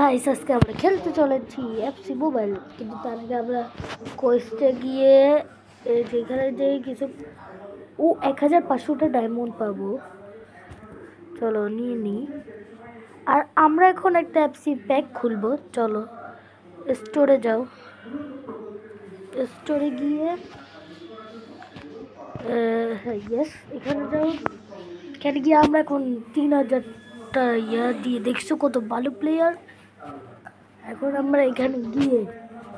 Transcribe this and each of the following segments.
Guys আজকে আমরা খেলতে চলেছি এফসি মোবাইল, কিন্তু তার আগে আমরা কোয়েস্টে গিয়ে যেখানে যে কিছু 1500টা ডায়মন্ড পাবো। চলো নিয়ে নিই। আর আমরা এখন একটা এফসি প্যাক খুলবো। চলো স্টোরে যাও, স্টোরে গিয়ে ইয়েস এখানে যাও। এখানে গিয়ে আমরা এখন 3000টা দিয়ে দেখছো কত ভালো প্লেয়ার। এখন আমরা এখানে গিয়ে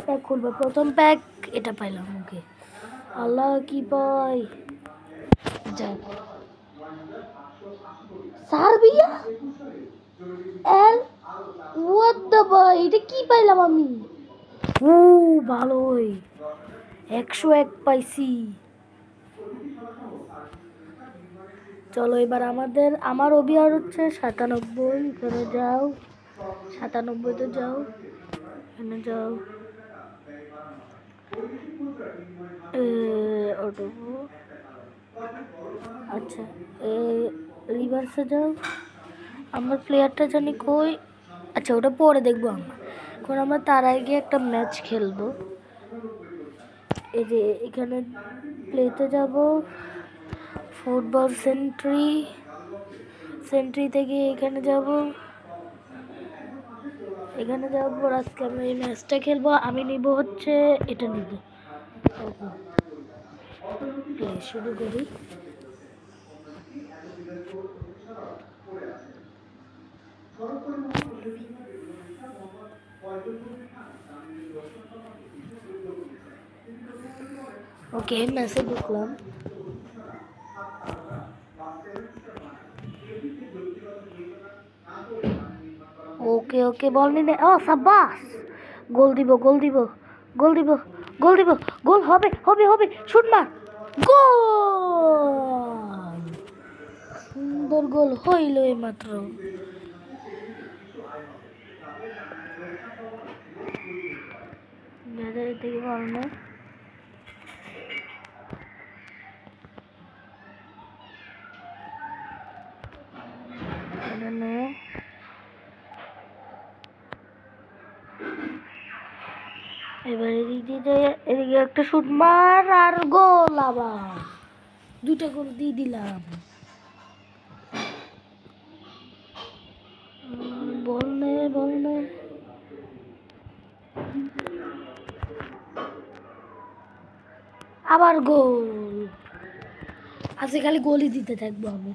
প্যাক খুলবো। প্রথম প্যাক এটা পাইলাম। ওকে, আল্লাহ কি পাই, যাও Serbia L what the boy, এটা কি পাইলাম আমি? ও ভালোই, 101 পাইছি। চলো এবার আমার অভিয়ার হচ্ছে 97। এখানে যাও, 97তে যাও, এখানে যাও, আচ্ছা রিভার্সে যাও। আমার প্লেয়ারটা জানি কই, আচ্ছা ওটা পরে দেখবো আমরা। এখন আমরা তার আগে একটা ম্যাচ খেলবো। এই যে এখানে প্লেতে যাব, ফুটবল সেন্ট্রি থেকে এখানে যাব, এখানে যাবো। আজকে আমরা এই ম্যাচটা খেলবো। আমি নিব হচ্ছে এটা নিব। প্লে শুরু করি। ওকে ম্যাচে ঢুকলাম। ওকে ওকে বল নিলে, ও সাব্বাস, গোল দিব গোল দিব গোল দিব গোল দিব, গোল হবে হবে হবে, শুট মার, গোল! সুন্দর গোল হইল এইমাত্র। থেকে ভালো না, এবার এদিকে একটা শুট মার আর গোল, আবার দুটা গোল দিয়ে দিলাম। বল নে আবার গোল। আজকে খালি গোলই দিতে থাকবো আমি।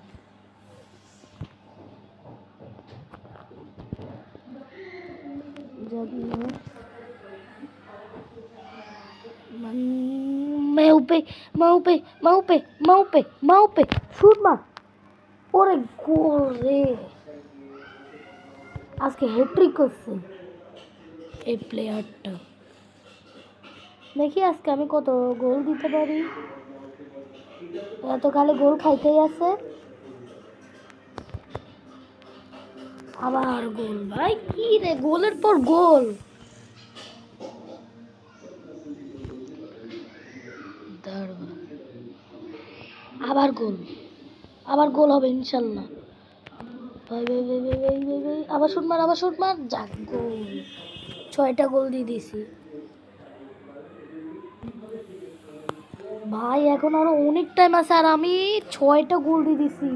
মাউপে শুট মার, ওরে গোল রে! আজকে হ্যাট্রিক করছে এই প্লেয়ারটা। দেখি আজকে আমি কত গোল দিতে পারি। এত খালি গোল খাইতেই আছে। আবার গোল, ভাই কি রে, গোলের পর গোল। আবার গোল, আবার গোল হবে ইনশাল্লাহ। আবার শুট মার, যাক গোল। 6টা গোল দিয়ে দিয়েছি ভাই। এখন আরো অনেক টাইম আছে, আর আমি 6টা গোল দিয়ে দিছি।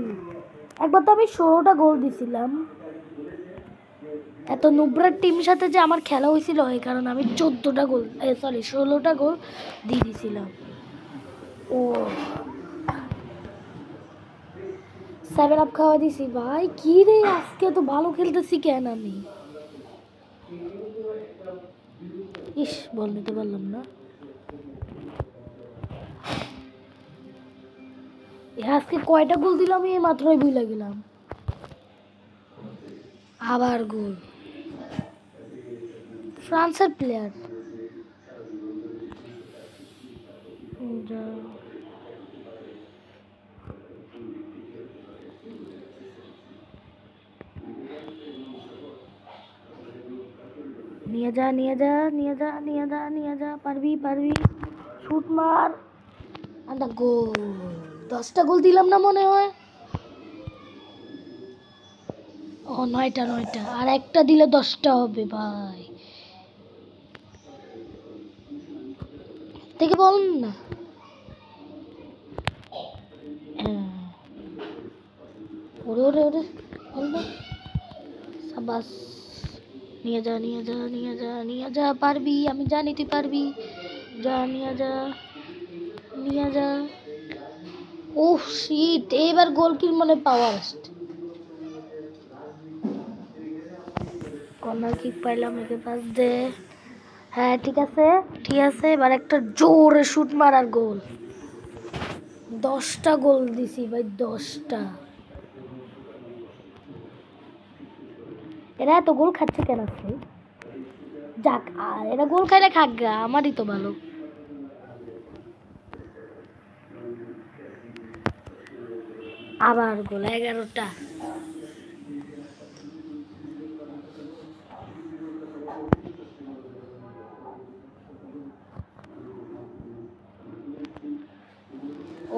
একবার তো আমি 16টা গোল দিছিলাম। এত নুব্রার টিম সাথে যে আমার খেলা হয়েছিল, এই কারণে আমি 14টা গোল, 16টা গোল দিয়ে দিছিলাম। ও 7 আপ খাওয়া দিছি ভাই। কি রে আজকে তো ভালো খেলতেছি কেন আমি? ইস, বল নিতে পারলাম না। আজকে কয়টা গোল দিলাম এই মাত্রই ভুলে গেলাম। আবার গোল, ফ্রান্সের প্লেয়ার। নিয়ে যা, পারবি শুট মার, আন্দা গোল। 10টা গোল দিলাম না মনে হয়। ও ও 9টা 9টা, আর একটা দিলে 10টা হবে ভাই। দেখে বল না। হ্যাঁ। ওরে ওরে ওরে, বল না। সাবাস, নিয়ে যা নিয়ে যা নিয়ে যা নিয়ে যা, পারবি, আমি জানি তুই পারবি। যা নিয়ে যা নিয়ে যা। ওহ শিট, এবার গোল কিল মনে পাওয়ার আসছে। কর্নার কিক পাইলাম, একে পাস দে। হ্যাঁ ঠিক আছে ঠিক আছে, এবার একটা জোরে শুট মারার গোল। 10টা গোল দিছি ভাই, 10টা। এরা এত গোল খাচ্ছে কেন আছে? যাক, আর এরা গোল খাইলে খাক গা, আমারই তো ভালো। আবার গোল, 11টা।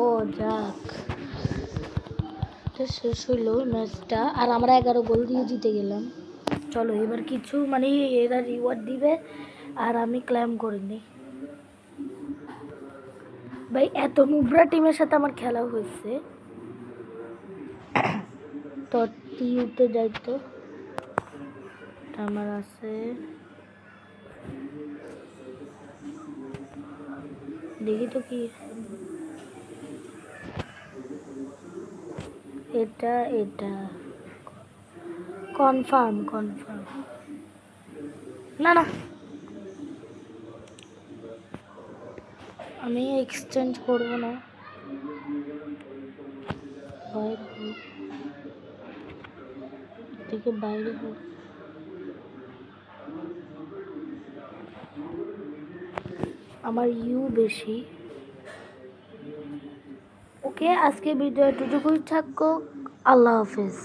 ও যাক, শেষ হইলো ম্যাচটা, আর আমরা 11 গোল দিয়ে জিতে গেলাম। চলো এবার কিছু মানে এরা রিওয়ার্ড দিবে, আর আমি ক্লেম করে নিই। ভাই এত নুব্রা টিমের সাথে আমার খেলা হয়েছে। তো টিউতে যাইতো আমার আছে, দেখি তো কি এটা এটা কনফার্ম কনফার্ম। না না, আমি এক্সচেঞ্জ করবো না। বাইরে হোক, থেকে বাইরে হোক। আমার ইউ বেশি। ওকে, আজকে ভিডিও এটুকুই থাকুক। আল্লাহ হাফেজ।